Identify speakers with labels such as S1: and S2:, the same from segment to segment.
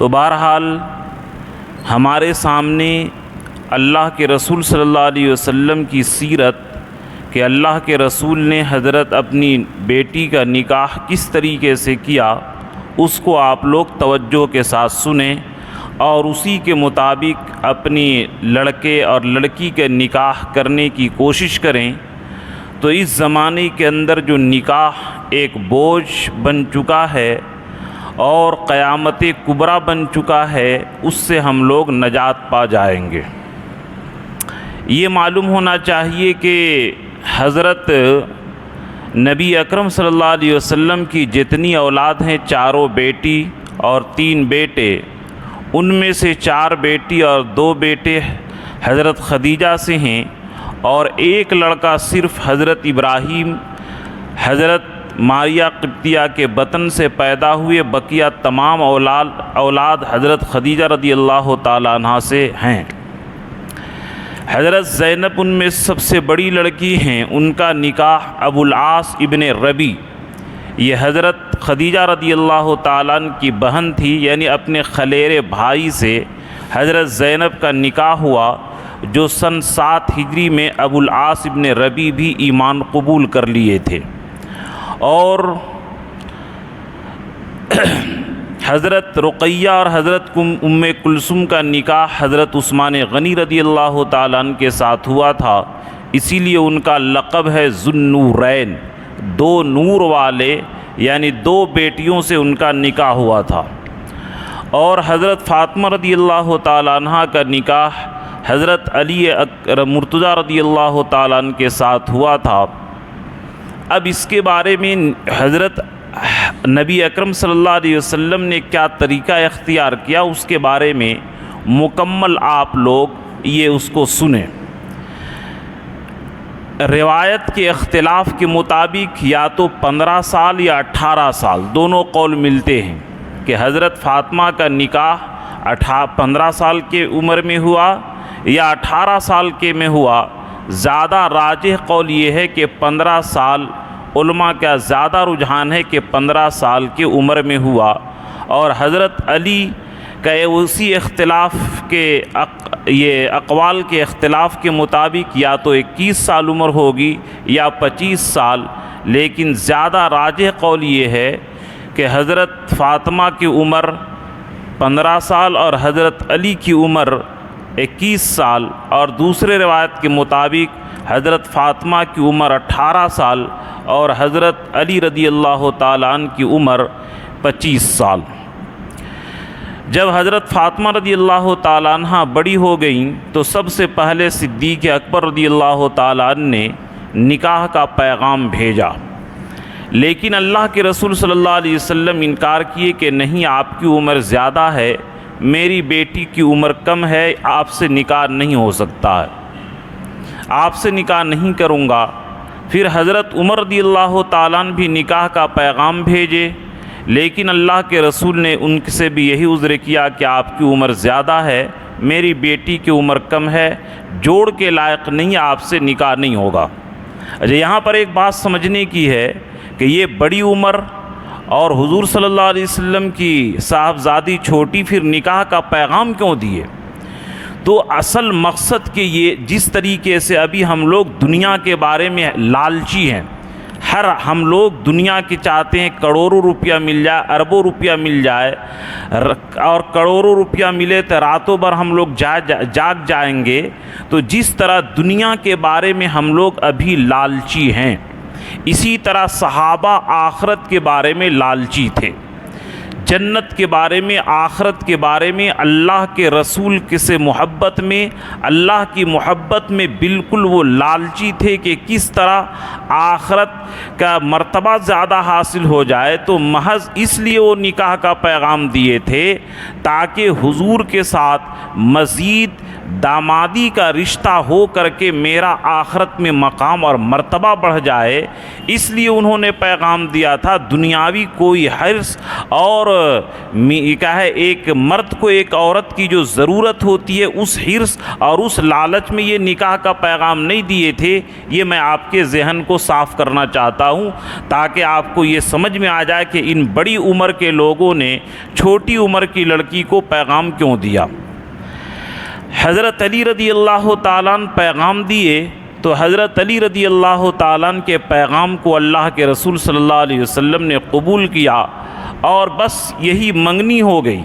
S1: تو بہرحال ہمارے سامنے اللہ کے رسول صلی اللہ علیہ وسلم کی سیرت کہ اللہ کے رسول نے حضرت اپنی بیٹی کا نکاح کس طریقے سے کیا، اس کو آپ لوگ توجہ کے ساتھ سنیں اور اسی کے مطابق اپنی لڑکے اور لڑکی کے نکاح کرنے کی کوشش کریں۔ تو اس زمانے کے اندر جو نکاح ایک بوجھ بن چکا ہے اور قیامت کبریٰ بن چکا ہے، اس سے ہم لوگ نجات پا جائیں گے۔ یہ معلوم ہونا چاہیے کہ حضرت نبی اکرم صلی اللہ علیہ وسلم کی جتنی اولاد ہیں، چاروں بیٹی اور 3 بیٹے، ان میں سے 4 بیٹی اور 2 بیٹے حضرت خدیجہ سے ہیں، اور ایک لڑکا صرف حضرت ابراہیم حضرت ماریہ قبطیہ کے بطن سے پیدا ہوئے، بقیہ تمام اولاد حضرت خدیجہ رضی اللہ تعالیٰ عنہ سے ہیں۔ حضرت زینب ان میں سب سے بڑی لڑکی ہیں، ان کا نکاح ابو العاص ابن ربی، یہ حضرت خدیجہ رضی اللہ تعالیٰ عنہ کی بہن تھی، یعنی اپنے خلیرے بھائی سے حضرت زینب کا نکاح ہوا، جو سن 7 ہجری میں ابو العاص ابن ربی بھی ایمان قبول کر لیے تھے۔ اور حضرت رقیہ اور حضرت ام کلثوم کا نکاح حضرت عثمان غنی رضی اللہ تعالیٰ عنہ کے ساتھ ہوا تھا، اسی لیے ان کا لقب ہے ذو النورین، 2 نور والے، یعنی 2 بیٹیوں سے ان کا نکاح ہوا تھا۔ اور حضرت فاطمہ رضی اللہ تعالیٰ عنہ کا نکاح حضرت علی مرتضیٰ رضی اللہ تعالیٰ عنہ کے ساتھ ہوا تھا۔ اب اس کے بارے میں حضرت نبی اکرم صلی اللہ علیہ وسلم نے کیا طریقہ اختیار کیا، اس کے بارے میں مکمل آپ لوگ یہ اس کو سنیں۔ روایت کے اختلاف کے مطابق یا تو 15 سال یا 18 سال دونوں قول ملتے ہیں کہ حضرت فاطمہ کا نکاح 15 سال کے عمر میں ہوا یا 18 سال کے میں ہوا۔ زیادہ راجح قول یہ ہے کہ 15 سال، علماء کا زیادہ رجحان ہے کہ 15 سال کی عمر میں ہوا، اور حضرت علی کا اسی اختلاف کے یہ اقوال کے اختلاف کے مطابق یا تو 21 سال عمر ہوگی یا 25 سال، لیکن زیادہ راجح قول یہ ہے کہ حضرت فاطمہ کی عمر 15 سال اور حضرت علی کی عمر 21 سال، اور دوسرے روایت کے مطابق حضرت فاطمہ کی عمر 18 سال اور حضرت علی رضی اللہ تعالیٰ عنہ کی عمر 25 سال۔ جب حضرت فاطمہ رضی اللہ تعالیٰ عنہ بڑی ہو گئیں تو سب سے پہلے صدیق اکبر رضی اللہ تعالیٰ عنہ نے نکاح کا پیغام بھیجا، لیکن اللہ کے رسول صلی اللہ علیہ وسلم انکار کیے کہ نہیں، آپ کی عمر زیادہ ہے، میری بیٹی کی عمر کم ہے، آپ سے نکاح نہیں ہو سکتا ہے، آپ سے نکاح نہیں کروں گا۔ پھر حضرت عمر رضی اللہ تعالیٰ عنہ بھی نکاح کا پیغام بھیجے، لیکن اللہ کے رسول نے ان سے بھی یہی عذر کیا کہ آپ کی عمر زیادہ ہے، میری بیٹی کی عمر کم ہے، جوڑ کے لائق نہیں، آپ سے نکاح نہیں ہوگا۔ اچھا، یہاں پر ایک بات سمجھنے کی ہے کہ یہ بڑی عمر اور حضور صلی اللہ علیہ وسلم کی صاحبزادی چھوٹی، پھر نکاح کا پیغام کیوں دیے؟ تو اصل مقصد کہ یہ جس طریقے سے ابھی ہم لوگ دنیا کے بارے میں لالچی ہیں، ہم لوگ دنیا کی چاہتے ہیں کروڑوں روپیہ مل جائے، اربوں روپیہ مل جائے، اور کروڑوں روپیہ ملے تو راتوں بھر ہم لوگ جاگ جائیں گے۔ تو جس طرح دنیا کے بارے میں ہم لوگ ابھی لالچی ہیں، اسی طرح صحابہ آخرت کے بارے میں لالچی تھے، جنت کے بارے میں، آخرت کے بارے میں، اللہ کے رسول سے محبت میں، اللہ کی محبت میں بالکل وہ لالچی تھے کہ کس طرح آخرت کا مرتبہ زیادہ حاصل ہو جائے۔ تو محض اس لیے وہ نکاح کا پیغام دیے تھے تاکہ حضور کے ساتھ مزید دامادی کا رشتہ ہو کر کے میرا آخرت میں مقام اور مرتبہ بڑھ جائے، اس لیے انہوں نے پیغام دیا تھا دنیاوی کوئی حرص اور کیا ہے ایک مرد کو ایک عورت کی جو ضرورت ہوتی ہے اس حرص اور اس لالچ میں یہ نکاح کا پیغام نہیں دیے تھے۔ یہ میں آپ کے ذہن کو صاف کرنا چاہتا ہوں تاکہ آپ کو یہ سمجھ میں آ جائے کہ ان بڑی عمر کے لوگوں نے چھوٹی عمر کی لڑکی کو پیغام کیوں دیا۔ حضرت علی رضی اللہ تعالیٰ عنہ پیغام دیے تو حضرت علی رضی اللہ تعالیٰ عنہ کے پیغام کو اللہ کے رسول صلی اللہ علیہ وسلم نے قبول کیا اور بس یہی منگنی ہو گئی۔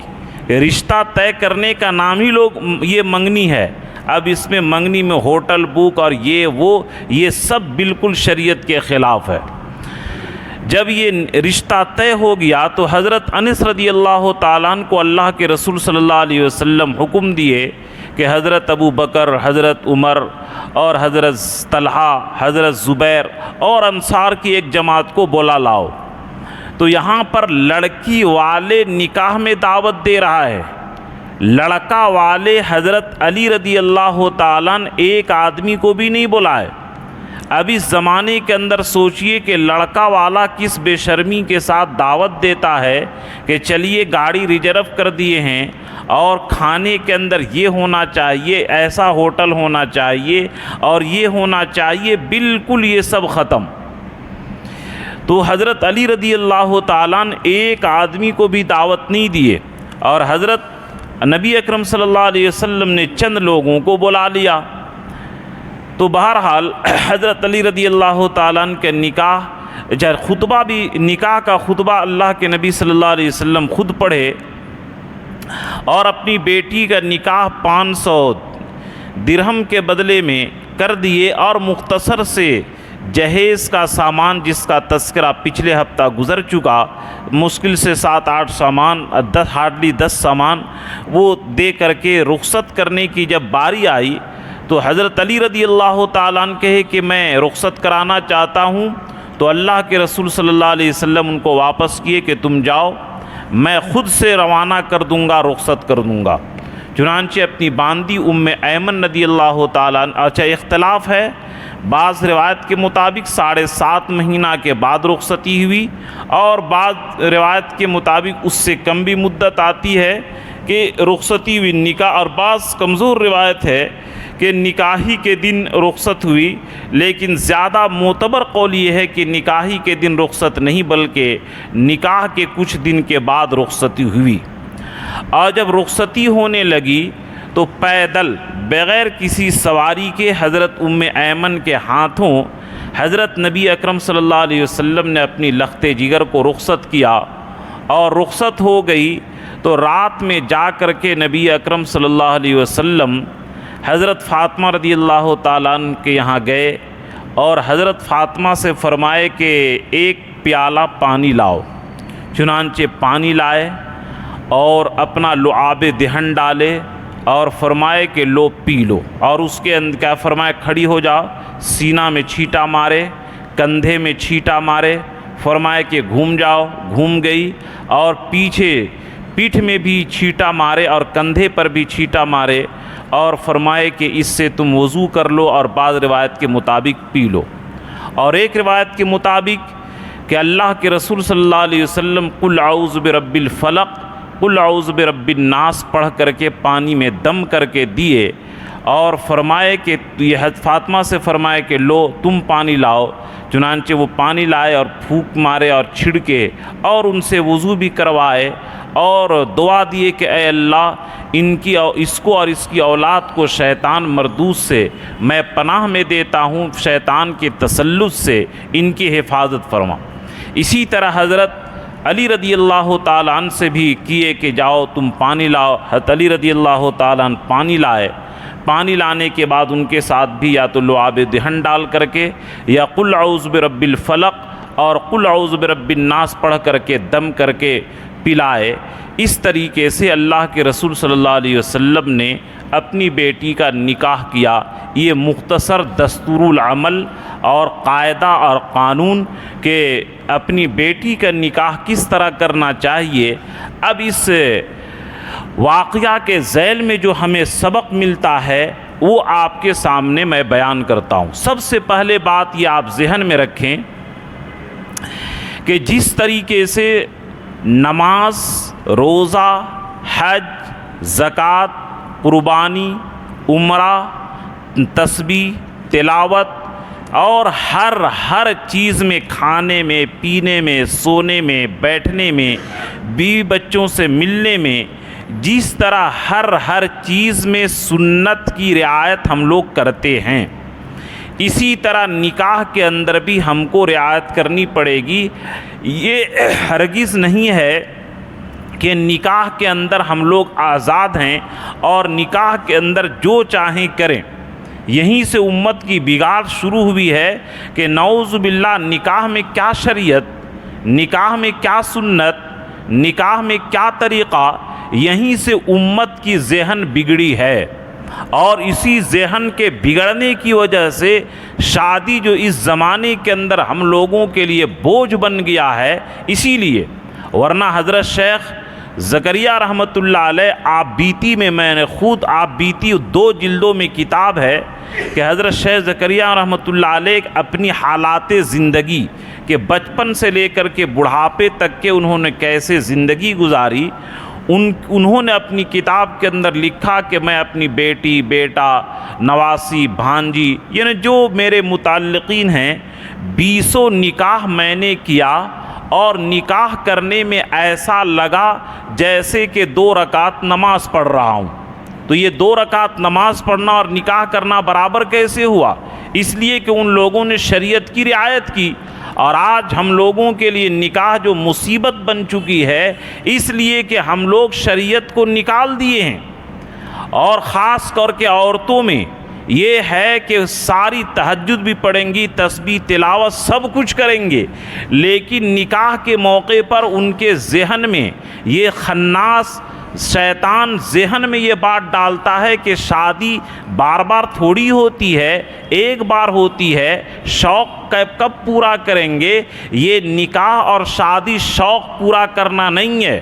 S1: رشتہ طے کرنے کا نام ہی لوگ یہ منگنی ہے، اب اس میں منگنی میں ہوٹل بک اور یہ سب بالکل شریعت کے خلاف ہے۔ جب یہ رشتہ طے ہو گیا تو حضرت انس رضی اللہ تعالیٰ عنہ کو اللہ کے رسول صلی اللہ علیہ وسلم حکم دیے کہ حضرت ابو بکر، حضرت عمر اور حضرت طلحہ، حضرت زبیر اور انصار کی ایک جماعت کو بلا لاؤ۔ تو یہاں پر لڑکی والے نکاح میں دعوت دے رہا ہے، لڑکا والے حضرت علی رضی اللہ تعالیٰ عنہ ایک آدمی کو بھی نہیں بلائے۔ اب اس زمانے کے اندر سوچئے کہ لڑکا والا کس بے شرمی کے ساتھ دعوت دیتا ہے کہ چلیے گاڑی ریزرو کر دیے ہیں اور کھانے کے اندر یہ ہونا چاہیے، ایسا ہوٹل ہونا چاہیے اور یہ ہونا چاہیے، بالکل یہ سب ختم۔ تو حضرت علی رضی اللہ تعالیٰ عنہ ایک آدمی کو بھی دعوت نہیں دیے اور حضرت نبی اکرم صلی اللہ علیہ وسلم نے چند لوگوں کو بلا لیا۔ تو بہرحال حضرت علی رضی اللہ تعالیٰ عنہ کے خطبہ بھی نکاح کا خطبہ اللہ کے نبی صلی اللہ علیہ وسلم خود پڑھے اور اپنی بیٹی کا نکاح 500 درہم کے بدلے میں کر دیے اور مختصر سے جہیز کا سامان جس کا تذکرہ پچھلے ہفتہ گزر چکا، مشکل سے 7-8 سامان، ہارڈلی 10 سامان وہ دے کر کے رخصت کرنے کی جب باری آئی تو حضرت علی رضی اللہ تعالیٰ عنہ کہے کہ میں رخصت کرانا چاہتا ہوں، تو اللہ کے رسول صلی اللہ علیہ وسلم ان کو واپس کیے کہ تم جاؤ، میں خود سے روانہ کر دوں گا، رخصت کر دوں گا۔ چنانچہ اپنی باندی ایمن رضی اللہ تعالیٰ عنہ، اچھا اختلاف ہے، بعض روایت کے مطابق 7.5 مہینہ کے بعد رخصتی ہوئی اور بعض روایت کے مطابق اس سے کم بھی مدت آتی ہے کہ رخصتی ہوئی نکاح، اور بعض کمزور روایت ہے کہ نکاحی کے دن رخصت ہوئی، لیکن زیادہ معتبر قول یہ ہے کہ نکاحی کے دن رخصت نہیں بلکہ نکاح کے کچھ دن کے بعد رخصتی ہوئی۔ اور جب رخصتی ہونے لگی تو پیدل بغیر کسی سواری کے حضرت ایمن کے ہاتھوں حضرت نبی اکرم صلی اللہ علیہ وسلم نے اپنی لخت جگر کو رخصت کیا اور رخصت ہو گئی۔ تو رات میں جا کر کے نبی اکرم صلی اللہ علیہ وسلم حضرت فاطمہ رضی اللہ تعالیٰ عنہ کے یہاں گئے اور حضرت فاطمہ سے فرمائے کہ ایک پیالہ پانی لاؤ۔ چنانچہ پانی لائے اور اپنا لعاب دہن ڈالے اور فرمائے کہ لو پی لو، اور اس کے اندر کیا فرمائے کھڑی ہو جاؤ، سینہ میں چھینٹا مارے، کندھے میں چھینٹا مارے، فرمائے کہ گھوم جاؤ، گھوم گئی، اور پیٹھ میں بھی چھینٹا مارے اور کندھے پر بھی چھینٹا مارے اور فرمائے کہ اس سے تم وضو کر لو اور بعض روایت کے مطابق پی لو۔ اور ایک روایت کے مطابق کہ اللہ کے رسول صلی اللہ علیہ وسلم قل اعوذ برب الفلق، قل اعوذ برب الناس پڑھ کر کے پانی میں دم کر کے دیے اور فرمائے کہ یہ فاطمہ سے فرمائے کہ لو تم پانی لاؤ۔ چنانچہ وہ پانی لائے اور پھونک مارے اور چھڑکے اور ان سے وضو بھی کروائے اور دعا دیے کہ اے اللہ اس کو اور اس کی اولاد کو شیطان مردود سے میں پناہ میں دیتا ہوں، شیطان کے تسلط سے ان کی حفاظت فرما۔ اسی طرح حضرت علی رضی اللہ تعالیٰ عنہ سے بھی کیے کہ جاؤ تم پانی لاؤ۔ حضرت علی رضی اللہ تعالیٰ عنہ پانی لائے، پانی لانے کے بعد ان کے ساتھ بھی یا تو لعاب دہن ڈال کر کے یا قل اعوذ برب الفلق اور قل اعوذ برب الناس پڑھ کر کے دم کر کے پلائے۔ اس طریقے سے اللہ کے رسول صلی اللہ علیہ وسلم نے اپنی بیٹی کا نکاح کیا۔ یہ مختصر دستور العمل اور قاعدہ اور قانون کہ اپنی بیٹی کا نکاح کس طرح کرنا چاہیے۔ اب اس واقعہ کے ذیل میں جو ہمیں سبق ملتا ہے وہ آپ کے سامنے میں بیان کرتا ہوں۔ سب سے پہلے بات یہ آپ ذہن میں رکھیں کہ جس طریقے سے نماز، روزہ، حج، زکوٰۃ، قربانی، عمرہ، تسبیح، تلاوت اور ہر چیز میں، کھانے میں، پینے میں، سونے میں، بیٹھنے میں، بیوی بچوں سے ملنے میں، جس طرح ہر چیز میں سنت کی رعایت ہم لوگ کرتے ہیں، اسی طرح نکاح کے اندر بھی ہم کو رعایت کرنی پڑے گی۔ یہ ہرگز نہیں ہے کہ نکاح کے اندر ہم لوگ آزاد ہیں اور نکاح کے اندر جو چاہیں کریں۔ یہیں سے امت کی بگاڑ شروع ہوئی ہے کہ نعوذ باللہ نکاح میں کیا شریعت، نکاح میں کیا سنت، نکاح میں کیا طریقہ، یہیں سے امت کی ذہن بگڑی ہے۔ اور اسی ذہن کے بگڑنے کی وجہ سے شادی جو اس زمانے کے اندر ہم لوگوں کے لیے بوجھ بن گیا ہے، اسی لیے، ورنہ حضرت شیخ زکریا رحمۃ اللہ علیہ آپ بیتی میں نے خود آپ بیتی 2 جلدوں میں کتاب ہے کہ حضرت شیخ زکریا رحمۃ اللہ علیہ اپنی حالات زندگی کہ بچپن سے لے کر کے بڑھاپے تک کے انہوں نے کیسے زندگی گزاری، انہوں نے اپنی کتاب کے اندر لکھا کہ میں اپنی بیٹی، بیٹا، نواسی، بھانجی، یعنی جو میرے متعلقین ہیں 20 نکاح میں نے کیا، اور نکاح کرنے میں ایسا لگا جیسے کہ 2 رکعت نماز پڑھ رہا ہوں۔ تو یہ 2 رکعت نماز پڑھنا اور نکاح کرنا برابر کیسے ہوا؟ اس لیے کہ ان لوگوں نے شریعت کی رعایت کی۔ اور آج ہم لوگوں کے لیے نکاح جو مصیبت بن چکی ہے، اس لیے کہ ہم لوگ شریعت کو نکال دیے ہیں۔ اور خاص کر کے عورتوں میں یہ ہے کہ ساری تہجد بھی پڑھیں گی، تسبیح، تلاوت سب کچھ کریں گے، لیکن نکاح کے موقع پر ان کے ذہن میں یہ خناس شیطان ذہن میں یہ بات ڈالتا ہے کہ شادی بار بار تھوڑی ہوتی ہے، ایک بار ہوتی ہے، شوق کب پورا کریں گے؟ یہ نکاح اور شادی شوق پورا کرنا نہیں ہے۔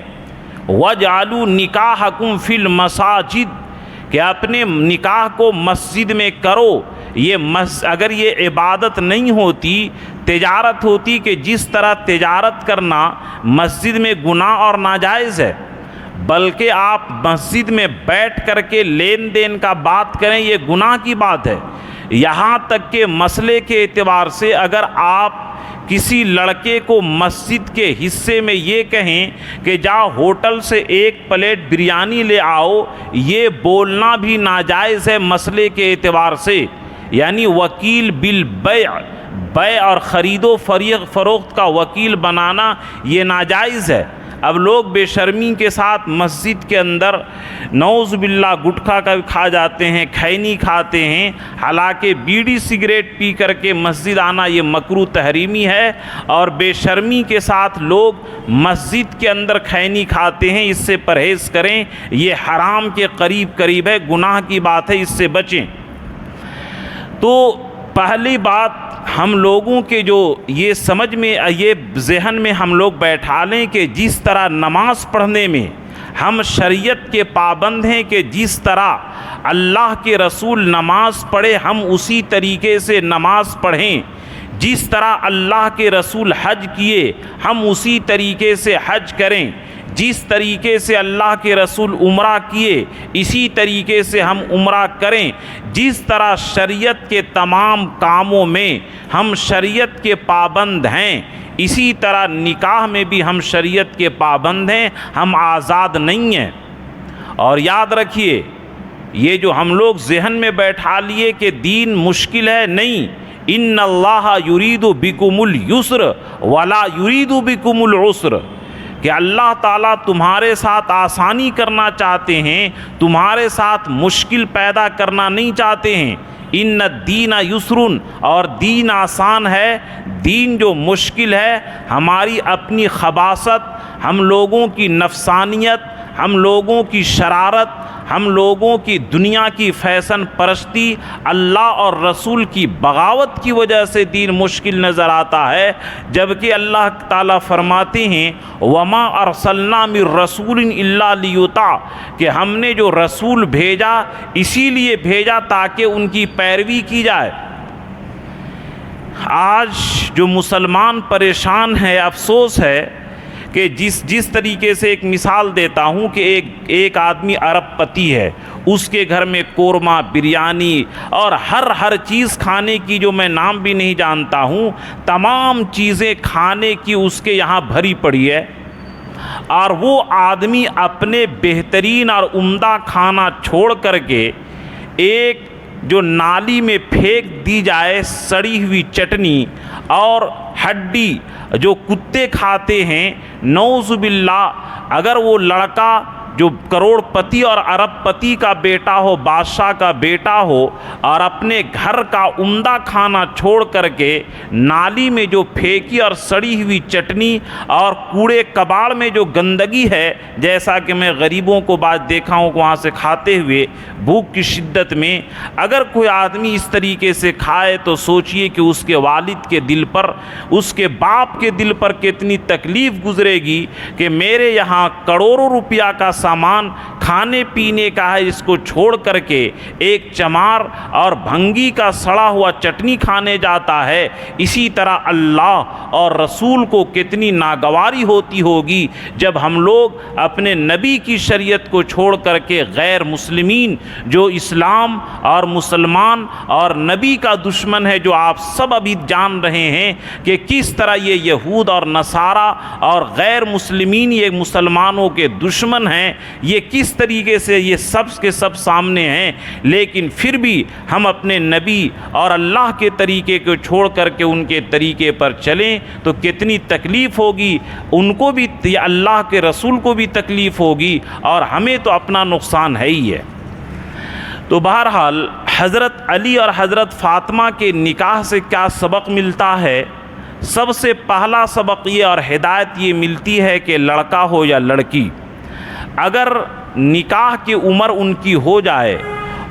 S1: وَجْعَلُوا نِكَاحَكُمْ فِي الْمَسَاجِدِ، کہ اپنے نکاح کو مسجد میں کرو۔ یہ اگر یہ عبادت نہیں ہوتی، تجارت ہوتی، کہ جس طرح تجارت کرنا مسجد میں گناہ اور ناجائز ہے، بلکہ آپ مسجد میں بیٹھ کر کے لین دین کا بات کریں، یہ گناہ کی بات ہے۔ یہاں تک کہ مسئلے کے اعتبار سے اگر آپ کسی لڑکے کو مسجد کے حصے میں یہ کہیں کہ جا ہوٹل سے 1 پلیٹ بریانی لے آؤ، یہ بولنا بھی ناجائز ہے مسئلے کے اعتبار سے۔ یعنی وکیل بالبیع، بیع اور خرید و فروخت کا وکیل بنانا یہ ناجائز ہے۔ اب لوگ بے شرمی کے ساتھ مسجد کے اندر نعوذ باللہ گٹکھا کا کھا جاتے ہیں، کھینی کھاتے ہیں، حالانکہ بیڑی سگریٹ پی کر کے مسجد آنا یہ مکروہ تحریمی ہے، اور بے شرمی کے ساتھ لوگ مسجد کے اندر کھینی کھاتے ہیں، اس سے پرہیز کریں، یہ حرام کے قریب ہے، گناہ کی بات ہے، اس سے بچیں۔ تو پہلی بات ہم لوگوں کے جو یہ سمجھ میں، یہ ذہن میں ہم لوگ بیٹھا لیں کہ جس طرح نماز پڑھنے میں ہم شریعت کے پابند ہیں، کہ جس طرح اللہ کے رسول نماز پڑھے ہم اسی طریقے سے نماز پڑھیں، جس طرح اللہ کے رسول حج کیے ہم اسی طریقے سے حج کریں، جس طریقے سے اللہ کے رسول عمرہ کیے اسی طریقے سے ہم عمرہ کریں، جس طرح شریعت کے تمام کاموں میں ہم شریعت کے پابند ہیں، اسی طرح نکاح میں بھی ہم شریعت کے پابند ہیں، ہم آزاد نہیں ہیں۔ اور یاد رکھیے، یہ جو ہم لوگ ذہن میں بیٹھا لیے کہ دین مشکل ہے، نہیں، ان اللہ یرید بکم اليسر ولا یرید بکم العسر، کہ اللہ تعالیٰ تمہارے ساتھ آسانی کرنا چاہتے ہیں، تمہارے ساتھ مشکل پیدا کرنا نہیں چاہتے ہیں۔ ان الدین یسر، اور دین آسان ہے، دین جو مشکل ہے ہماری اپنی خباثت، ہم لوگوں کی نفسانیت، ہم لوگوں کی شرارت، ہم لوگوں کی دنیا کی فیشن پرستی، اللہ اور رسول کی بغاوت کی وجہ سے دین مشکل نظر آتا ہے، جبکہ اللہ تعالیٰ فرماتے ہیں وما ارسلنا من رسول الا لیطاع، کہ ہم نے جو رسول بھیجا اسی لیے بھیجا تاکہ ان کی پیروی کی جائے۔ آج جو مسلمان پریشان ہے، افسوس ہے کہ جس طریقے سے، ایک مثال دیتا ہوں کہ ایک آدمی ارب پتی ہے، اس کے گھر میں قورمہ، بریانی اور ہر چیز کھانے کی جو میں نام بھی نہیں جانتا ہوں، تمام چیزیں کھانے کی اس کے یہاں بھری پڑی ہے، اور وہ آدمی اپنے بہترین اور عمدہ کھانا چھوڑ کر کے ایک جو نالی میں پھینک دی جائے سڑی ہوئی چٹنی اور ہڈی جو کتے کھاتے ہیں، نعوذ باللہ، اگر وہ لڑکا جو کروڑ پتی اور ارب پتی کا بیٹا ہو، بادشاہ کا بیٹا ہو، اور اپنے گھر کا عمدہ کھانا چھوڑ کر کے نالی میں جو پھینکی اور سڑی ہوئی چٹنی اور کوڑے کباڑ میں جو گندگی ہے، جیسا کہ میں غریبوں کو بات دیکھا ہوں وہاں سے کھاتے ہوئے بھوک کی شدت میں، اگر کوئی آدمی اس طریقے سے کھائے تو سوچئے کہ اس کے والد کے دل پر، اس کے باپ کے دل پر کتنی تکلیف گزرے گی کہ میرے یہاں کروڑوں روپیہ کا سامان کھانے پینے کا ہے، اس کو چھوڑ کر کے ایک چمار اور بھنگی کا سڑا ہوا چٹنی کھانے جاتا ہے۔ اسی طرح اللہ اور رسول کو کتنی ناگواری ہوتی ہوگی جب ہم لوگ اپنے نبی کی شریعت کو چھوڑ کر کے غیر مسلمین جو اسلام اور مسلمان اور نبی کا دشمن ہے، جو آپ سب ابھی جان رہے ہیں کہ کس طرح یہ یہود اور نصارہ اور غیر مسلمین یہ مسلمانوں کے دشمن ہیں، یہ کس طریقے سے یہ سب کے سب سامنے ہیں، لیکن پھر بھی ہم اپنے نبی اور اللہ کے طریقے کو چھوڑ کر کے ان کے طریقے پر چلیں تو کتنی تکلیف ہوگی، ان کو بھی، اللہ کے رسول کو بھی تکلیف ہوگی، اور ہمیں تو اپنا نقصان ہے ہی ہے۔ تو بہرحال حضرت علی اور حضرت فاطمہ کے نکاح سے کیا سبق ملتا ہے؟ سب سے پہلا سبق یہ اور ہدایت یہ ملتی ہے کہ لڑکا ہو یا لڑکی، اگر نکاح کی عمر ان کی ہو جائے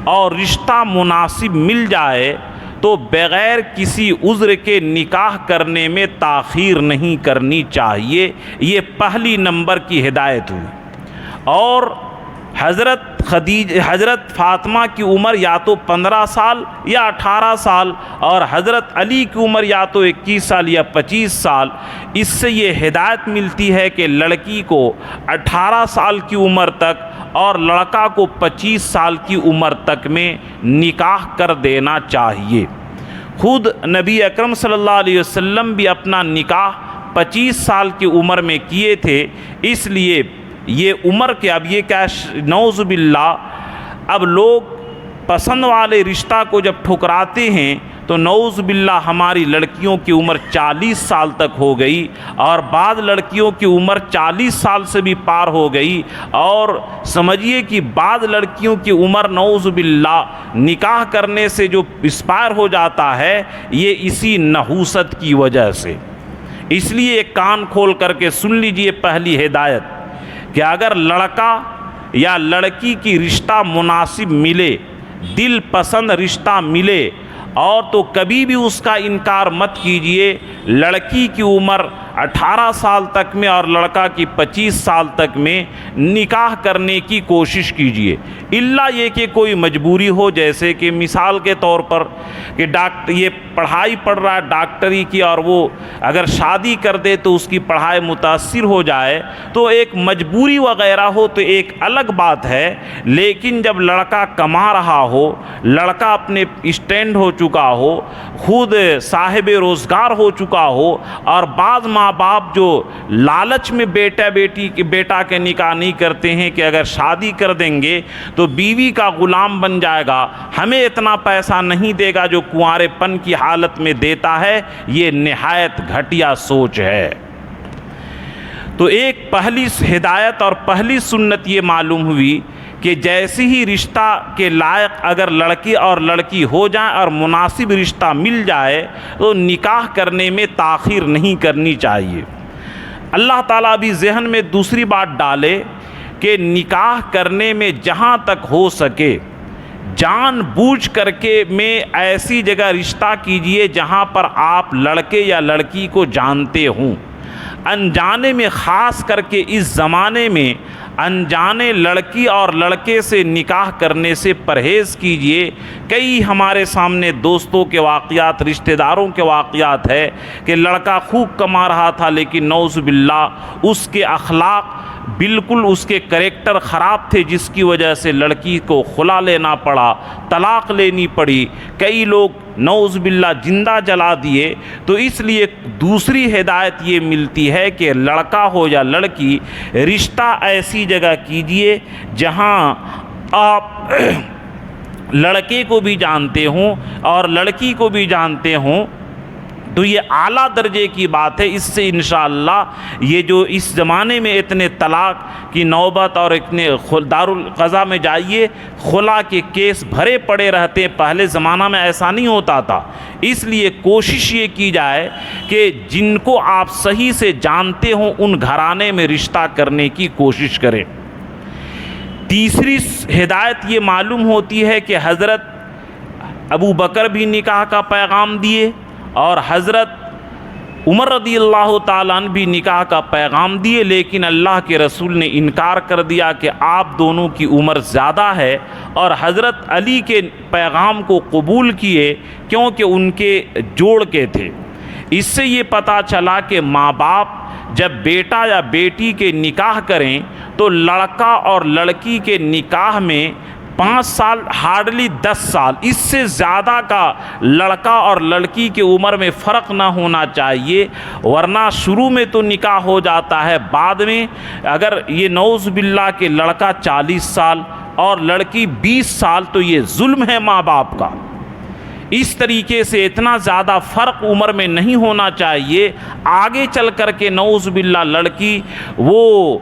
S1: اور رشتہ مناسب مل جائے تو بغیر کسی عذر کے نکاح کرنے میں تاخیر نہیں کرنی چاہیے۔ یہ پہلی نمبر کی ہدایت ہوئی۔ اور حضرت فاطمہ کی عمر یا تو 15 سال یا 18 سال اور حضرت علی کی عمر یا تو 21 سال یا 25 سال۔ اس سے یہ ہدایت ملتی ہے کہ لڑکی کو 18 سال کی عمر تک اور لڑکا کو 25 سال کی عمر تک میں نکاح کر دینا چاہیے۔ خود نبی اکرم صلی اللہ علیہ وسلم بھی اپنا نکاح 25 سال کی عمر میں کیے تھے، اس لیے یہ عمر کے اب یہ کیا نعوذ باللہ، اب لوگ پسند والے رشتہ کو جب ٹھکراتے ہیں تو نعوذ باللہ ہماری لڑکیوں کی عمر 40 سال تک ہو گئی، اور بعض لڑکیوں کی عمر 40 سال سے بھی پار ہو گئی، اور سمجھیے کہ بعض لڑکیوں کی عمر نعوذ باللہ نکاح کرنے سے جو اسپائر ہو جاتا ہے، یہ اسی نحوست کی وجہ سے۔ اس لیے کان کھول کر کے سن لیجئے پہلی ہدایت کہ اگر لڑکا یا لڑکی کی رشتہ مناسب ملے، دل پسند رشتہ ملے، اور تو کبھی بھی اس کا انکار مت کیجئے۔ لڑکی کی عمر 18 سال تک میں اور لڑکا کی 25 سال تک میں نکاح کرنے کی کوشش کیجئے، الا یہ کہ کوئی مجبوری ہو، جیسے کہ مثال کے طور پر کہ یہ پڑھائی پڑھ رہا ہے ڈاکٹری کی، اور وہ اگر شادی کر دے تو اس کی پڑھائی متاثر ہو جائے، تو ایک مجبوری وغیرہ ہو تو ایک الگ بات ہے۔ لیکن جب لڑکا کما رہا ہو، لڑکا اپنے اسٹینڈ ہو چکا ہو، خود صاحب روزگار ہو چکا ہو، اور بعض ماں باپ جو لالچ میں بیٹا کے نکاح نہیں کرتے ہیں کہ اگر شادی کر دیں گے تو بیوی کا غلام بن جائے گا، ہمیں اتنا پیسہ نہیں دے گا جو کنوارے پن کی حالت میں دیتا ہے، یہ نہایت گھٹیا سوچ ہے۔ تو ایک پہلی ہدایت اور پہلی سنت یہ معلوم ہوئی کہ جیسے ہی رشتہ کے لائق اگر لڑکی اور لڑکی ہو جائیں اور مناسب رشتہ مل جائے تو نکاح کرنے میں تاخیر نہیں کرنی چاہیے۔ اللہ تعالیٰ بھی ذہن میں دوسری بات ڈالے کہ نکاح کرنے میں جہاں تک ہو سکے جان بوجھ کر کے میں ایسی جگہ رشتہ کیجئے جہاں پر آپ لڑکے یا لڑکی کو جانتے ہوں۔ انجانے میں، خاص کر کے اس زمانے میں انجانے لڑکی اور لڑکے سے نکاح کرنے سے پرہیز کیجئے۔ کئی ہمارے سامنے دوستوں کے واقعات، رشتہ داروں کے واقعات ہے کہ لڑکا خوب کما رہا تھا لیکن نعوذ باللہ اس کے اخلاق بالکل، اس کے کریکٹر خراب تھے، جس کی وجہ سے لڑکی کو خلا لینا پڑا، طلاق لینی پڑی، کئی لوگ نعوذ باللہ زندہ جلا دیے۔ تو اس لیے دوسری ہدایت یہ ملتی ہے کہ لڑکا ہو یا لڑکی، رشتہ ایسی جگہ کیجئے جہاں آپ لڑکے کو بھی جانتے ہوں اور لڑکی کو بھی جانتے ہوں، تو یہ اعلیٰ درجے کی بات ہے۔ اس سے انشاءاللہ یہ جو اس زمانے میں اتنے طلاق کی نوبت اور اتنے دارالقضا میں جائیے خلا کے کیس بھرے پڑے رہتے ہیں، پہلے زمانہ میں ایسا نہیں ہوتا تھا۔ اس لیے کوشش یہ کی جائے کہ جن کو آپ صحیح سے جانتے ہوں ان گھرانے میں رشتہ کرنے کی کوشش کریں۔ تیسری ہدایت یہ معلوم ہوتی ہے کہ حضرت ابو بکر بھی نکاح کا پیغام دیے اور حضرت عمر رضی اللہ تعالیٰ عنہ بھی نکاح کا پیغام دیے، لیکن اللہ کے رسول نے انکار کر دیا کہ آپ دونوں کی عمر زیادہ ہے، اور حضرت علی کے پیغام کو قبول کیے کیونکہ ان کے جوڑ کے تھے۔ اس سے یہ پتہ چلا کہ ماں باپ جب بیٹا یا بیٹی کے نکاح کریں تو لڑکا اور لڑکی کے نکاح میں 5 سال، ہارڈلی 10 سال، اس سے زیادہ کا لڑکا اور لڑکی کی عمر میں فرق نہ ہونا چاہیے، ورنہ شروع میں تو نکاح ہو جاتا ہے، بعد میں اگر یہ نعوذ باللہ کہ لڑکا 40 سال اور لڑکی 20 سال تو یہ ظلم ہے ماں باپ کا۔ اس طریقے سے اتنا زیادہ فرق عمر میں نہیں ہونا چاہیے، آگے چل کر کے نعوذ باللہ لڑکی وہ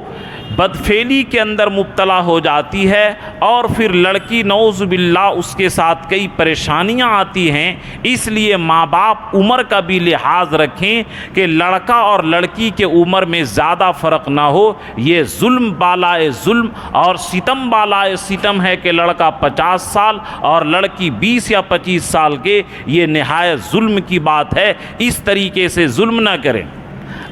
S1: بدفعلی کے اندر مبتلا ہو جاتی ہے اور پھر لڑکی نعوذ باللہ اس کے ساتھ کئی پریشانیاں آتی ہیں۔ اس لیے ماں باپ عمر کا بھی لحاظ رکھیں کہ لڑکا اور لڑکی کے عمر میں زیادہ فرق نہ ہو۔ یہ ظلم بالائے ظلم اور ستم بالائے ستم ہے کہ لڑکا 50 سال اور لڑکی 20 یا 25 سال کے، یہ نہایت ظلم کی بات ہے، اس طریقے سے ظلم نہ کریں۔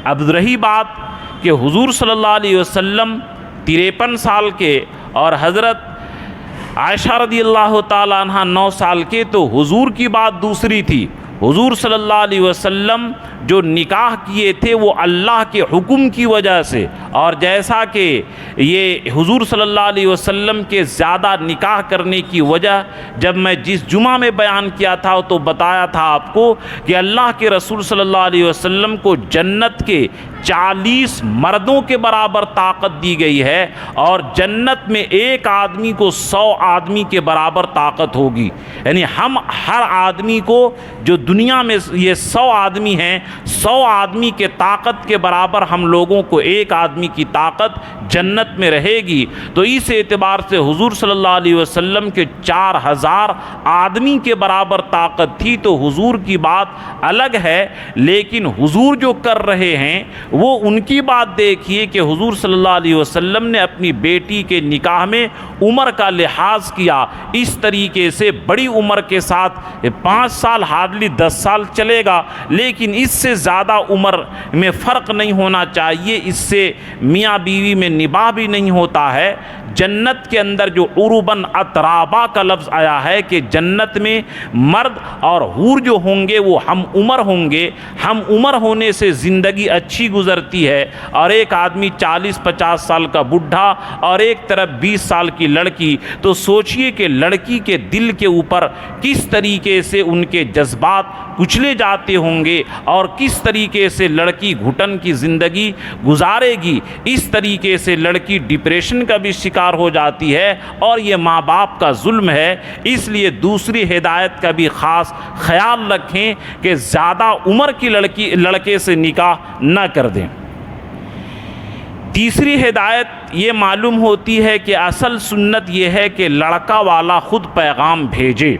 S1: اب رہی بات کہ حضور صلی اللہ علیہ وسلم 53 سال کے اور حضرت عائشہ رضی اللہ تعالیٰ عنہ 9 سال کے، تو حضور کی بات دوسری تھی۔ حضور صلی اللہ علیہ وسلم جو نکاح کیے تھے وہ اللہ کے حکم کی وجہ سے، اور جیسا کہ یہ حضور صلی اللہ علیہ وسلم کے زیادہ نکاح کرنے کی وجہ جب میں جس جمعہ میں بیان کیا تھا تو بتایا تھا آپ کو کہ اللہ کے رسول صلی اللہ علیہ وسلم کو جنت کے 40 مردوں کے برابر طاقت دی گئی ہے، اور جنت میں ایک آدمی کو 100 آدمی کے برابر طاقت ہوگی۔ یعنی ہم ہر آدمی کو، جو دنیا میں یہ 100 آدمی ہیں، 100 آدمی کے طاقت کے برابر ہم لوگوں کو ایک آدمی کی طاقت جنت میں رہے گی۔ تو اس اعتبار سے حضور صلی اللہ علیہ وسلم کے 4000 آدمی کے برابر طاقت تھی، تو حضور کی بات الگ ہے، لیکن حضور جو کر رہے ہیں وہ ان کی بات دیکھیے کہ حضور صلی اللہ علیہ وسلم نے اپنی بیٹی کے نکاح میں عمر کا لحاظ کیا۔ اس طریقے سے بڑی عمر کے ساتھ 5 سال، ہارڈلی 10 سال چلے گا، لیکن اس سے زیادہ عمر میں فرق نہیں ہونا چاہیے، اس سے میاں بیوی میں نباہ بھی نہیں ہوتا ہے۔ جنت کے اندر جو عرباً اترابا کا لفظ آیا ہے کہ جنت میں مرد اور حور جو ہوں گے وہ ہم عمر ہوں گے۔ ہم عمر ہونے سے زندگی اچھی گزرتی ہے، اور ایک آدمی 40-50 سال کا بڈھا اور ایک طرف 20 سال کی لڑکی، تو سوچئے کہ لڑکی کے دل کے اوپر کس طریقے سے ان کے جذبات کچلے جاتے ہوں گے اور کس طریقے سے لڑکی گھٹن کی زندگی گزارے گی۔ اس طریقے سے لڑکی ڈپریشن کا بھی شکار ہو جاتی ہے، اور یہ ماں باپ کا ظلم ہے۔ اس لیے دوسری ہدایت کا بھی خاص خیال رکھیں کہ زیادہ عمر کی لڑکے سے نکاح نہ کر دیں۔ تیسری ہدایت یہ معلوم ہوتی ہے کہ اصل سنت یہ ہے کہ لڑکا والا خود پیغام بھیجے،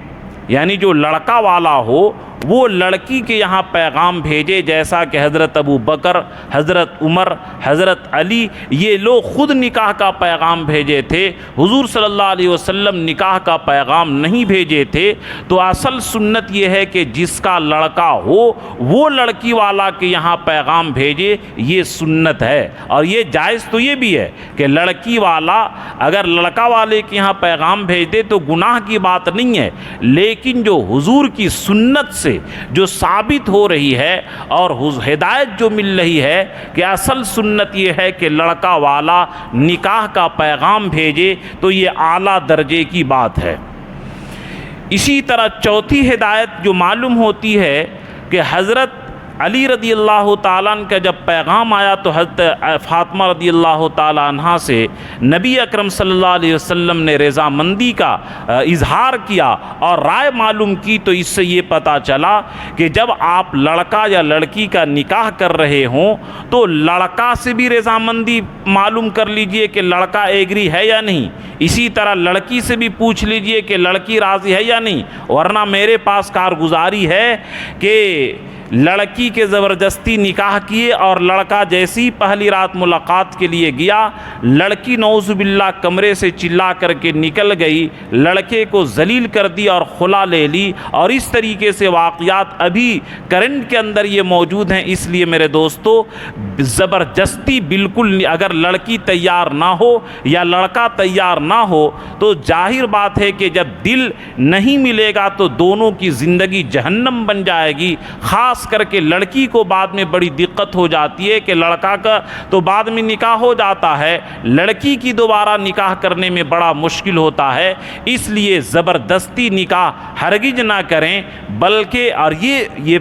S1: یعنی جو لڑکا والا ہو وہ لڑکی کے یہاں پیغام بھیجے، جیسا کہ حضرت ابو بکر، حضرت عمر، حضرت علی یہ لوگ خود نکاح کا پیغام بھیجے تھے، حضور صلی اللہ علیہ وسلم نکاح کا پیغام نہیں بھیجے تھے۔ تو اصل سنت یہ ہے کہ جس کا لڑکا ہو وہ لڑکی والا کے یہاں پیغام بھیجے، یہ سنت ہے۔ اور یہ جائز تو یہ بھی ہے کہ لڑکی والا اگر لڑکا والے کے یہاں پیغام بھیج دے تو گناہ کی بات نہیں ہے، لیکن جو حضور کی سنت سے جو ثابت ہو رہی ہے اور ہدایت جو مل رہی ہے کہ اصل سنت یہ ہے کہ لڑکا والا نکاح کا پیغام بھیجے، تو یہ اعلیٰ درجے کی بات ہے۔ اسی طرح چوتھی ہدایت جو معلوم ہوتی ہے کہ حضرت علی رضی اللہ تعالیٰ عنہ کا جب پیغام آیا تو حضرت فاطمہ رضی اللہ تعالیٰ عنہ سے نبی اکرم صلی اللہ علیہ وسلم نے رضامندی کا اظہار کیا اور رائے معلوم کی، تو اس سے یہ پتہ چلا کہ جب آپ لڑکا یا لڑکی کا نکاح کر رہے ہوں تو لڑکا سے بھی رضامندی معلوم کر لیجئے کہ لڑکا ایگری ہے یا نہیں، اسی طرح لڑکی سے بھی پوچھ لیجئے کہ لڑکی راضی ہے یا نہیں، ورنہ میرے پاس کارگزاری ہے کہ لڑکی کے زبردستی نکاح کیے اور لڑکا جیسی پہلی رات ملاقات کے لیے گیا، لڑکی نعوذ باللہ کمرے سے چلا کر کے نکل گئی، لڑکے کو ذلیل کر دی اور خلا لے لی، اور اس طریقے سے واقعات ابھی کرنٹ کے اندر یہ موجود ہیں۔ اس لیے میرے دوستو زبردستی بالکل، اگر لڑکی تیار نہ ہو یا لڑکا تیار نہ ہو تو ظاہر بات ہے کہ جب دل نہیں ملے گا تو دونوں کی زندگی جہنم بن جائے گی۔ خاص کر کے لڑکی کو بعد میں بڑی دقت ہو جاتی ہے کہ لڑکا کا تو بعد میں نکاح ہو جاتا ہے، لڑکی کی دوبارہ نکاح کرنے میں بڑا مشکل ہوتا ہے۔ اس لیے زبردستی نکاح ہرگز نہ کریں، بلکہ اور یہ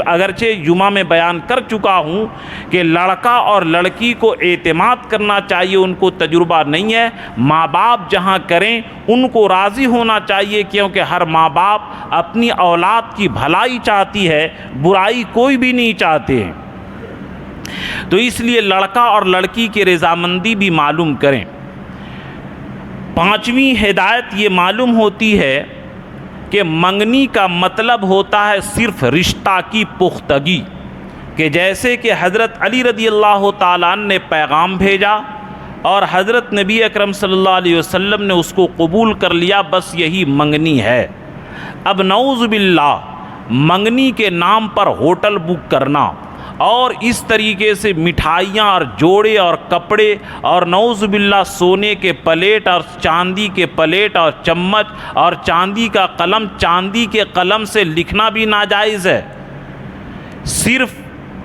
S1: اگرچہ جمعہ میں بیان کر چکا ہوں کہ لڑکا اور لڑکی کو اعتماد کرنا چاہیے، ان کو تجربہ نہیں ہے، ماں باپ جہاں کریں ان کو راضی ہونا چاہیے، کیونکہ ہر ماں باپ اپنی اولاد کی بھلائی چاہتی ہے، برائی کوئی بھی نہیں چاہتے ہیں۔ تو اس لیے لڑکا اور لڑکی کی رضامندی بھی معلوم کریں۔ پانچویں ہدایت یہ معلوم ہوتی ہے کہ منگنی کا مطلب ہوتا ہے صرف رشتہ کی پختگی، کہ جیسے کہ حضرت علی رضی اللہ تعالیٰ عنہ نے پیغام بھیجا اور حضرت نبی اکرم صلی اللہ علیہ وسلم نے اس کو قبول کر لیا، بس یہی منگنی ہے۔ اب نعوذ باللہ منگنی کے نام پر ہوٹل بک کرنا اور اس طریقے سے مٹھائیاں اور جوڑے اور کپڑے اور نعوذ باللہ سونے کے پلیٹ اور چاندی کے پلیٹ اور چمچ اور چاندی کا قلم، چاندی کے قلم سے لکھنا بھی ناجائز ہے۔ صرف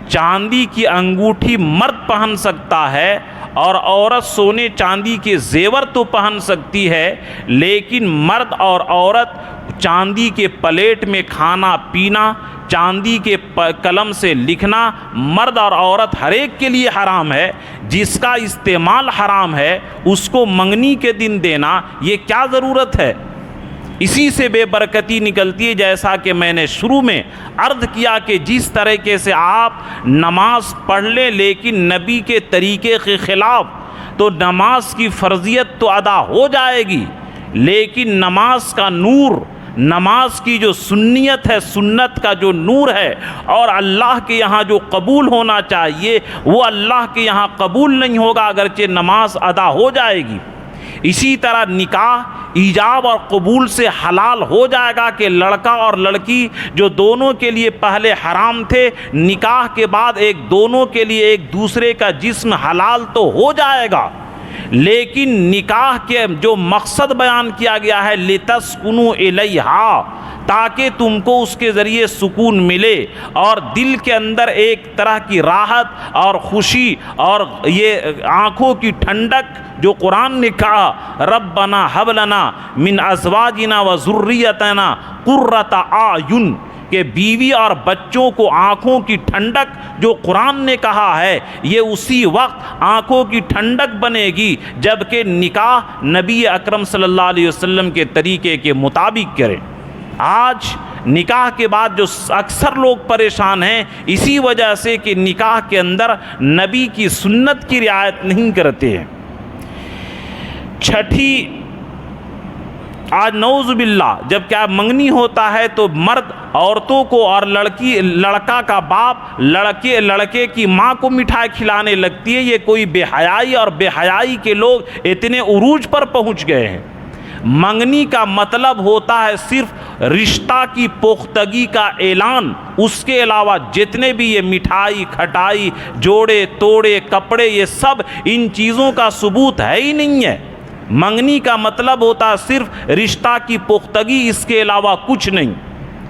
S1: چاندی کی انگوٹھی مرد پہن سکتا ہے اور عورت سونے چاندی کے زیور تو پہن سکتی ہے، لیکن مرد اور عورت چاندی کے پلیٹ میں کھانا پینا، چاندی کے قلم سے لکھنا مرد اور عورت ہر ایک کے لیے حرام ہے۔ جس کا استعمال حرام ہے اس کو منگنی کے دن دینا، یہ کیا ضرورت ہے؟ اسی سے بے برکتی نکلتی ہے، جیسا کہ میں نے شروع میں عرض کیا کہ جس طریقے سے آپ نماز پڑھ لیں لیکن نبی کے طریقے کے خلاف، تو نماز کی فرضیت تو ادا ہو جائے گی، لیکن نماز کا نور، نماز کی جو سنیت ہے، سنت کا جو نور ہے اور اللہ کے یہاں جو قبول ہونا چاہیے وہ اللہ کے یہاں قبول نہیں ہوگا اگرچہ نماز ادا ہو جائے گی۔ اسی طرح نکاح ایجاب اور قبول سے حلال ہو جائے گا کہ لڑکا اور لڑکی جو دونوں کے لیے پہلے حرام تھے، نکاح کے بعد دونوں کے لیے ایک دوسرے کا جسم حلال تو ہو جائے گا، لیکن نکاح کے جو مقصد بیان کیا گیا ہے لِتَسْكُنُوا إِلَيْهَا، تاکہ تم کو اس کے ذریعے سکون ملے اور دل کے اندر ایک طرح کی راحت اور خوشی اور یہ آنکھوں کی ٹھنڈک، جو قرآن نے کہا ربنا ہب لنا من ازواجنا وذریتنا قرۃ اعین، کہ بیوی اور بچوں کو آنکھوں کی ٹھنڈک جو قرآن نے کہا ہے یہ اسی وقت آنکھوں کی ٹھنڈک بنے گی جبکہ نکاح نبی اکرم صلی اللہ علیہ وسلم کے طریقے کے مطابق کریں۔ آج نکاح کے بعد جو اکثر لوگ پریشان ہیں اسی وجہ سے کہ نکاح کے اندر نبی کی سنت کی رعایت نہیں کرتے ہیں۔ چھٹی آج نعوذ باللہ جب کیا منگنی ہوتا ہے تو مرد عورتوں کو اور لڑکا کا باپ لڑکے کی ماں کو مٹھائی کھلانے لگتی ہے۔ یہ کوئی بے حیائی اور بے حیائی کے لوگ اتنے عروج پر پہنچ گئے ہیں۔ منگنی کا مطلب ہوتا ہے صرف رشتہ کی پختگی کا اعلان، اس کے علاوہ جتنے بھی یہ مٹھائی کھٹائی جوڑے توڑے کپڑے یہ سب ان چیزوں کا ثبوت ہے ہی نہیں ہے۔ منگنی کا مطلب ہوتا ہے صرف رشتہ کی پختگی، اس کے علاوہ کچھ نہیں،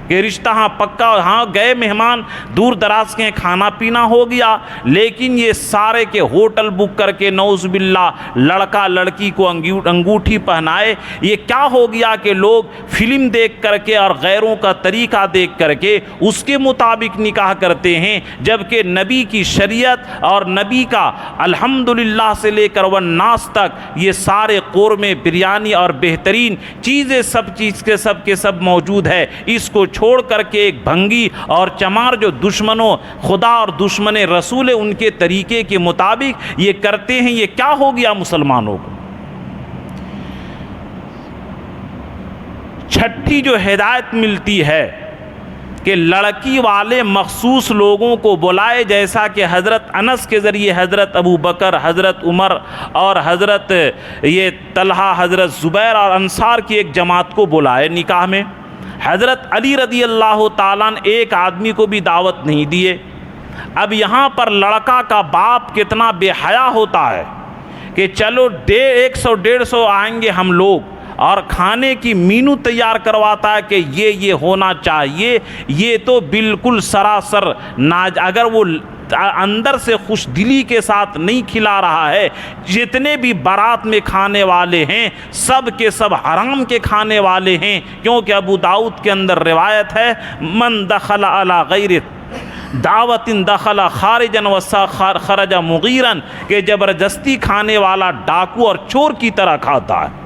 S1: کہ رشتہ ہاں پکا، ہاں گئے مہمان دور دراز کے کھانا پینا ہو گیا، لیکن یہ سارے کے ہوٹل بک کر کے نعوذ باللہ لڑکا لڑکی کو انگوٹھی پہنائے، یہ کیا ہو گیا کہ لوگ فلم دیکھ کر کے اور غیروں کا طریقہ دیکھ کر کے اس کے مطابق نکاح کرتے ہیں، جبکہ نبی کی شریعت اور نبی کا الحمدللہ سے لے کر والناس تک یہ سارے قورمے بریانی اور بہترین چیزیں سب چیز کے سب موجود ہے۔ اس کو چھوڑ کر کے ایک بھنگی اور چمار جو دشمنوں خدا اور دشمن رسول ان کے طریقے کے مطابق یہ کرتے ہیں، یہ کیا ہو گیا مسلمانوں کو؟ چھٹی جو ہدایت ملتی ہے کہ لڑکی والے مخصوص لوگوں کو بلائے، جیسا کہ حضرت انس کے ذریعے حضرت ابو بکر، حضرت عمر اور حضرت یہ طلحہ، حضرت زبیر اور انصار کی ایک جماعت کو بلائے نکاح میں۔ حضرت علی رضی اللہ تعالیٰ نے ایک آدمی کو بھی دعوت نہیں دیے۔ اب یہاں پر لڑکا کا باپ کتنا بے حیا ہوتا ہے کہ چلو 100-150 آئیں گے ہم لوگ، اور کھانے کی مینو تیار کرواتا ہے کہ یہ ہونا چاہیے۔ یہ تو بالکل سراسر اگر وہ اندر سے خوش دلی کے ساتھ نہیں کھلا رہا ہے، جتنے بھی بارات میں کھانے والے ہیں سب کے سب حرام کے کھانے والے ہیں، کیونکہ ابو داؤد کے اندر روایت ہے من دخل علی غیر دعوت دخل خارجا خرج مغیرا، کہ زبردستی کھانے والا ڈاکو اور چور کی طرح کھاتا ہے۔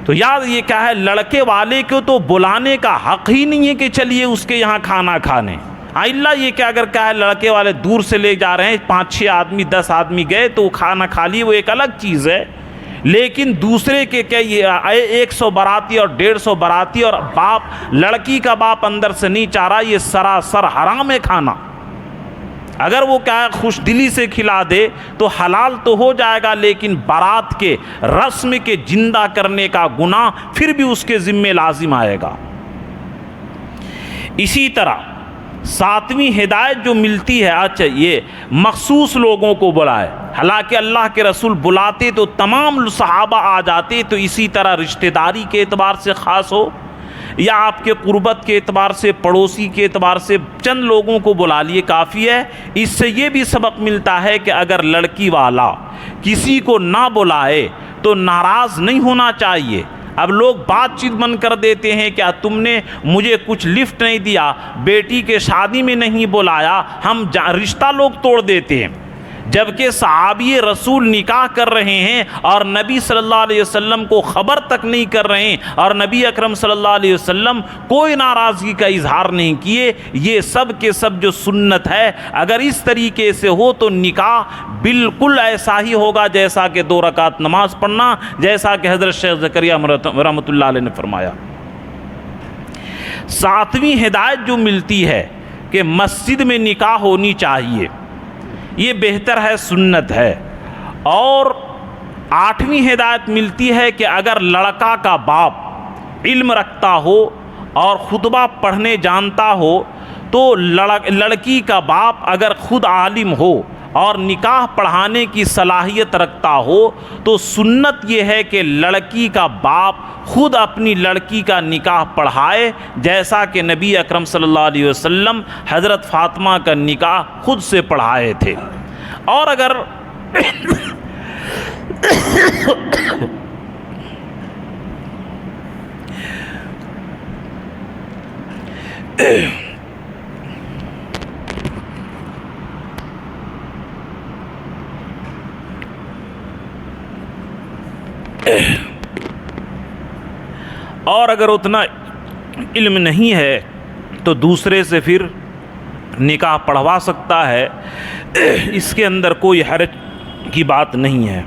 S1: تو یاد یہ کیا ہے، لڑکے والے کو تو بلانے کا حق ہی نہیں ہے کہ چلیے اس کے یہاں کھانا کھانے۔ اللہ یہ کہ اگر کیا ہے لڑکے والے دور سے لے جا رہے ہیں، 5-6 آدمی 10 آدمی گئے تو وہ کھانا کھا لیے، وہ ایک الگ چیز ہے، لیکن دوسرے کے کیا یہ 100 باراتی اور 150 باراتی اور باپ لڑکی کا باپ اندر سے نہیں چاہ رہا، یہ سراسر حرام ہے کھانا۔ اگر وہ کیا ہے خوش دلی سے کھلا دے تو حلال تو ہو جائے گا، لیکن بارات کے رسم کے زندہ کرنے کا گناہ پھر بھی اس کے ذمے لازم آئے گا۔ اسی طرح 7ویں ہدایت جو ملتی ہے، اچھا یہ مخصوص لوگوں کو بلائے، حالانکہ اللہ کے رسول بلاتے تو تمام صحابہ آ جاتے، تو اسی طرح رشتہ داری کے اعتبار سے خاص ہو یا آپ کے قربت کے اعتبار سے پڑوسی کے اعتبار سے چند لوگوں کو بلا لیے کافی ہے۔ اس سے یہ بھی سبق ملتا ہے کہ اگر لڑکی والا کسی کو نہ بلائے تو ناراض نہیں ہونا چاہیے۔ اب لوگ بات چیت بند کر دیتے ہیں، کیا تم نے مجھے کچھ لفٹ نہیں دیا، بیٹی کے شادی میں نہیں بلایا، ہم رشتہ لوگ توڑ دیتے ہیں۔ جبکہ صحابی رسول نکاح کر رہے ہیں اور نبی صلی اللہ علیہ وسلم کو خبر تک نہیں کر رہے ہیں، اور نبی اکرم صلی اللہ علیہ وسلم کوئی ناراضگی کا اظہار نہیں کیے۔ یہ سب کے سب جو سنت ہے، اگر اس طریقے سے ہو تو نکاح بالکل ایسا ہی ہوگا جیسا کہ 2 رکعت نماز پڑھنا، جیسا کہ حضرت شیخ زکریا رحمۃ اللہ علیہ نے فرمایا۔ 7ویں ہدایت جو ملتی ہے کہ مسجد میں نکاح ہونی چاہیے، یہ بہتر ہے، سنت ہے۔ اور 8ویں ہدایت ملتی ہے کہ اگر لڑکا کا باپ علم رکھتا ہو اور خطبہ پڑھنے جانتا ہو تو لڑکی کا باپ اگر خود عالم ہو اور نکاح پڑھانے کی صلاحیت رکھتا ہو تو سنت یہ ہے کہ لڑکی کا باپ خود اپنی لڑکی کا نکاح پڑھائے، جیسا کہ نبی اکرم صلی اللہ علیہ وسلم حضرت فاطمہ کا نکاح خود سے پڑھائے تھے۔ اور اگر اتنا علم نہیں ہے تو دوسرے سے پھر نکاح پڑھوا سکتا ہے، اس کے اندر کوئی حرج کی بات نہیں ہے۔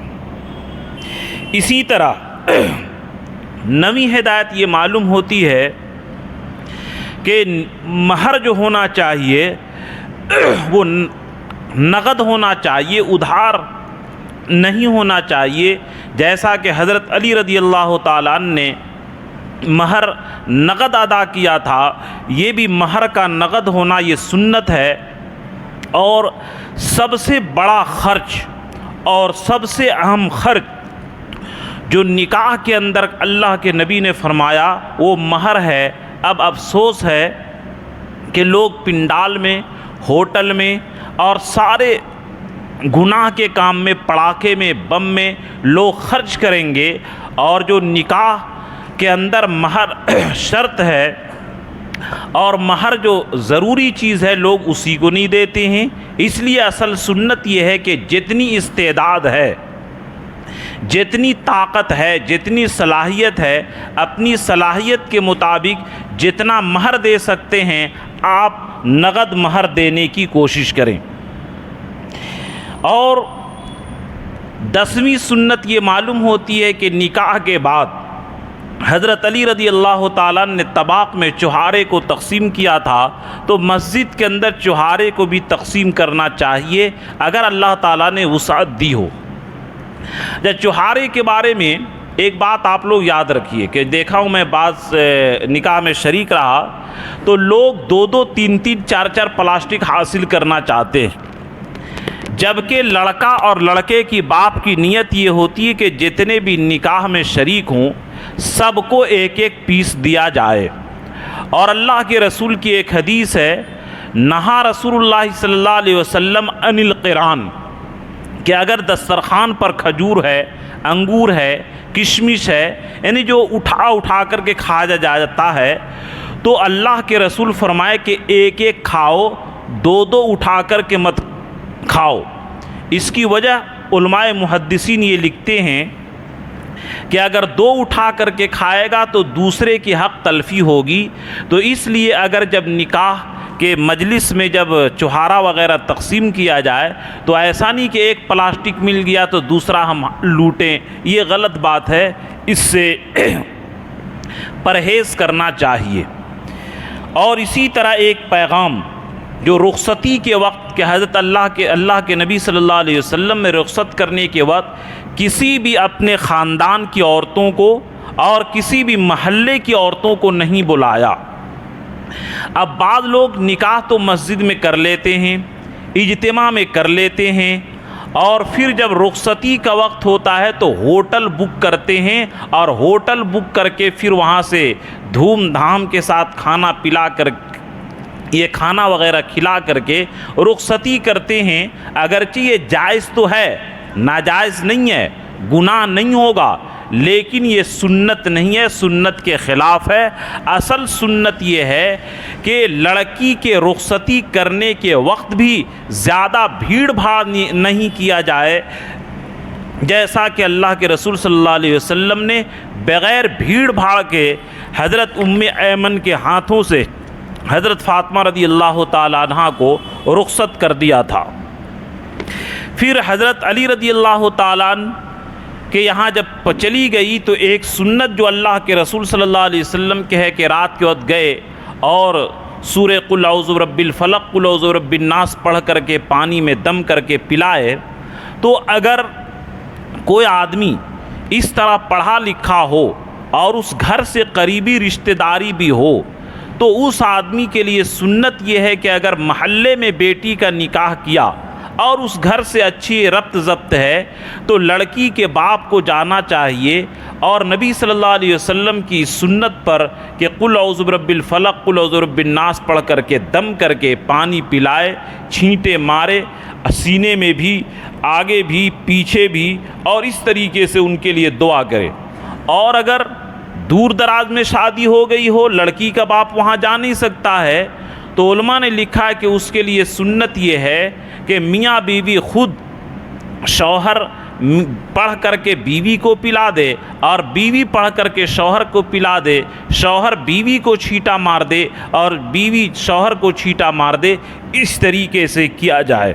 S1: اسی طرح نویں ہدایت یہ معلوم ہوتی ہے کہ مہر جو ہونا چاہیے وہ نقد ہونا چاہیے، ادھار نہیں ہونا چاہیے، جیسا کہ حضرت علی رضی اللہ تعالیٰ عنہ نے مہر نقد ادا کیا تھا، یہ بھی مہر کا نقد ہونا یہ سنت ہے۔ اور سب سے بڑا خرچ اور سب سے اہم خرچ جو نکاح کے اندر اللہ کے نبی نے فرمایا وہ مہر ہے۔ اب افسوس ہے کہ لوگ پنڈال میں، ہوٹل میں اور سارے گناہ کے کام میں، پڑاخے میں، بم میں لوگ خرچ کریں گے، اور جو نکاح کے اندر مہر شرط ہے اور مہر جو ضروری چیز ہے لوگ اسی کو نہیں دیتے ہیں۔ اس لیے اصل سنت یہ ہے کہ جتنی استعداد ہے، جتنی طاقت ہے، جتنی صلاحیت ہے، اپنی صلاحیت کے مطابق جتنا مہر دے سکتے ہیں آپ نقد مہر دینے کی کوشش کریں۔ اور 10ویں سنت یہ معلوم ہوتی ہے کہ نکاح کے بعد حضرت علی رضی اللہ تعالیٰ نے طباق میں چوہارے کو تقسیم کیا تھا، تو مسجد کے اندر چوہارے کو بھی تقسیم کرنا چاہیے اگر اللہ تعالیٰ نے وسعت دی ہو۔ چوہارے کے بارے میں ایک بات آپ لوگ یاد رکھیے کہ دیکھا ہوں میں بعض نکاح میں شریک رہا تو لوگ 2 3 4 پلاسٹک حاصل کرنا چاہتے ہیں، جبکہ لڑکا اور لڑکے کی باپ کی نیت یہ ہوتی ہے کہ جتنے بھی نکاح میں شریک ہوں سب کو ایک ایک پیس دیا جائے۔ اور اللہ کے رسول کی ایک حدیث ہے، نہا رسول اللہ صلی اللہ علیہ وسلم عن القران، کہ اگر دسترخوان پر کھجور ہے، انگور ہے، کشمش ہے، یعنی جو اٹھا کر کے کھایا جاتا ہے، تو اللہ کے رسول فرمائے کہ ایک ایک کھاؤ، 2 اٹھا کر کے مت کھاؤ۔ اس کی وجہ علماء محدثین یہ لکھتے ہیں کہ اگر 2 اٹھا کر کے کھائے گا تو دوسرے کی حق تلفی ہوگی، تو اس لیے اگر جب نکاح کے مجلس میں جب چوہارا وغیرہ تقسیم کیا جائے تو ایسا نہیں کہ ایک پلاسٹک مل گیا تو دوسرا ہم لوٹیں، یہ غلط بات ہے، اس سے پرہیز کرنا چاہیے۔ اور اسی طرح ایک پیغام جو رخصتی کے وقت کہ حضرت اللہ کے نبی صلی اللہ علیہ وسلم میں رخصت کرنے کے وقت کسی بھی اپنے خاندان کی عورتوں کو اور کسی بھی محلے کی عورتوں کو نہیں بلایا۔ اب بعض لوگ نکاح تو مسجد میں کر لیتے ہیں، اجتماع میں کر لیتے ہیں، اور پھر جب رخصتی کا وقت ہوتا ہے تو ہوٹل بک کرتے ہیں، اور ہوٹل بک کر کے پھر وہاں سے دھوم دھام کے ساتھ کھانا پلا کر یہ کھانا وغیرہ کھلا کر کے رخصتی کرتے ہیں۔ اگرچہ یہ جائز تو ہے، ناجائز نہیں ہے، گناہ نہیں ہوگا، لیکن یہ سنت نہیں ہے، سنت کے خلاف ہے۔ اصل سنت یہ ہے کہ لڑکی کے رخصتی کرنے کے وقت بھی زیادہ بھیڑ بھاڑ نہیں کیا جائے، جیسا کہ اللہ کے رسول صلی اللہ علیہ وسلم نے بغیر بھیڑ بھاڑ کے حضرت ایمن کے ہاتھوں سے حضرت فاطمہ رضی اللہ تعالی عنہ کو رخصت کر دیا تھا۔ پھر حضرت علی رضی اللہ تعالیٰ عنہ کہ یہاں جب چلی گئی تو ایک سنت جو اللہ کے رسول صلی اللہ علیہ وسلم کے ہے کہ رات کے وقت گئے اور سورہ قل اعوذ برب الفلق قل اعوذ برب الناس پڑھ کر کے پانی میں دم کر کے پلائے، تو اگر کوئی آدمی اس طرح پڑھا لکھا ہو اور اس گھر سے قریبی رشتہ داری بھی ہو تو اس آدمی کے لیے سنت یہ ہے کہ اگر محلے میں بیٹی کا نکاح کیا اور اس گھر سے اچھی ربط ضبط ہے تو لڑکی کے باپ کو جانا چاہیے اور نبی صلی اللہ علیہ وسلم کی سنت پر کہ قل اعوذ برب الفلق قل اعوذ برب الناس پڑھ کر کے دم کر کے پانی پلائے، چھینٹے مارے سینے میں بھی، آگے بھی، پیچھے بھی، اور اس طریقے سے ان کے لیے دعا کرے۔ اور اگر دور دراز میں شادی ہو گئی ہو، لڑکی کا باپ وہاں جا نہیں سکتا ہے، تو علماء نے لکھا ہے کہ اس کے لیے سنت یہ ہے کہ میاں بیوی خود شوہر پڑھ کر کے بیوی کو پلا دے اور بیوی پڑھ کر کے شوہر کو پلا دے، شوہر بیوی کو چھینٹا مار دے اور بیوی شوہر کو چھینٹا مار دے، اس طریقے سے کیا جائے۔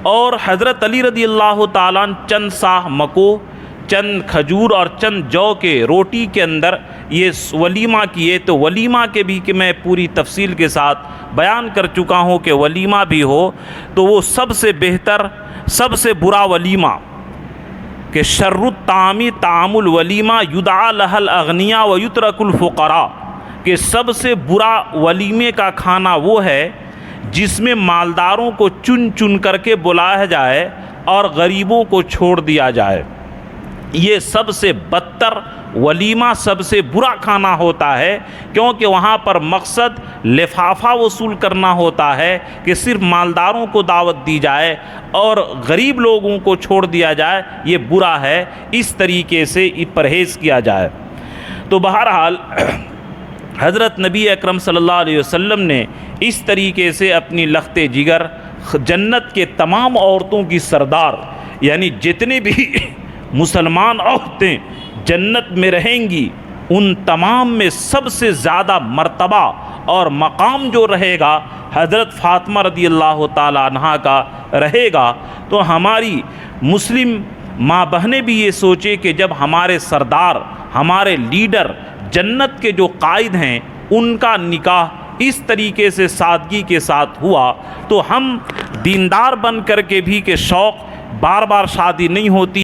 S1: اور حضرت علی رضی اللہ تعالیٰ چند سا مکو چند کھجور اور چند جو کے روٹی کے اندر یہ ولیمہ کیے، تو ولیمہ کے بھی کہ میں پوری تفصیل کے ساتھ بیان کر چکا ہوں کہ ولیمہ بھی ہو تو وہ سب سے بہتر، سب سے برا ولیمہ کہ شر الطعام طعام الولیمہ یدعا لہ الاغنیاء ویترک الفقراء، کہ سب سے برا ولیمے کا کھانا وہ ہے جس میں مالداروں کو چن چن کر کے بلایا جائے اور غریبوں کو چھوڑ دیا جائے۔ یہ سب سے بدتر ولیمہ، سب سے برا کھانا ہوتا ہے، کیونکہ وہاں پر مقصد لفافہ وصول کرنا ہوتا ہے کہ صرف مالداروں کو دعوت دی جائے اور غریب لوگوں کو چھوڑ دیا جائے، یہ برا ہے۔ اس طریقے سے پرہیز کیا جائے۔ تو بہرحال حضرت نبی اکرم صلی اللہ علیہ وسلم نے اس طریقے سے اپنی لخت جگر جنت کے تمام عورتوں کی سردار، یعنی جتنی بھی مسلمان عورتیں جنت میں رہیں گی ان تمام میں سب سے زیادہ مرتبہ اور مقام جو رہے گا حضرت فاطمہ رضی اللہ تعالی عنہا کا رہے گا۔ تو ہماری مسلم ماں بہنیں بھی یہ سوچے کہ جب ہمارے سردار، ہمارے لیڈر، جنت کے جو قائد ہیں، ان کا نکاح اس طریقے سے سادگی کے ساتھ ہوا تو ہم دیندار بن کر کے بھی کہ شوق بار بار شادی نہیں ہوتی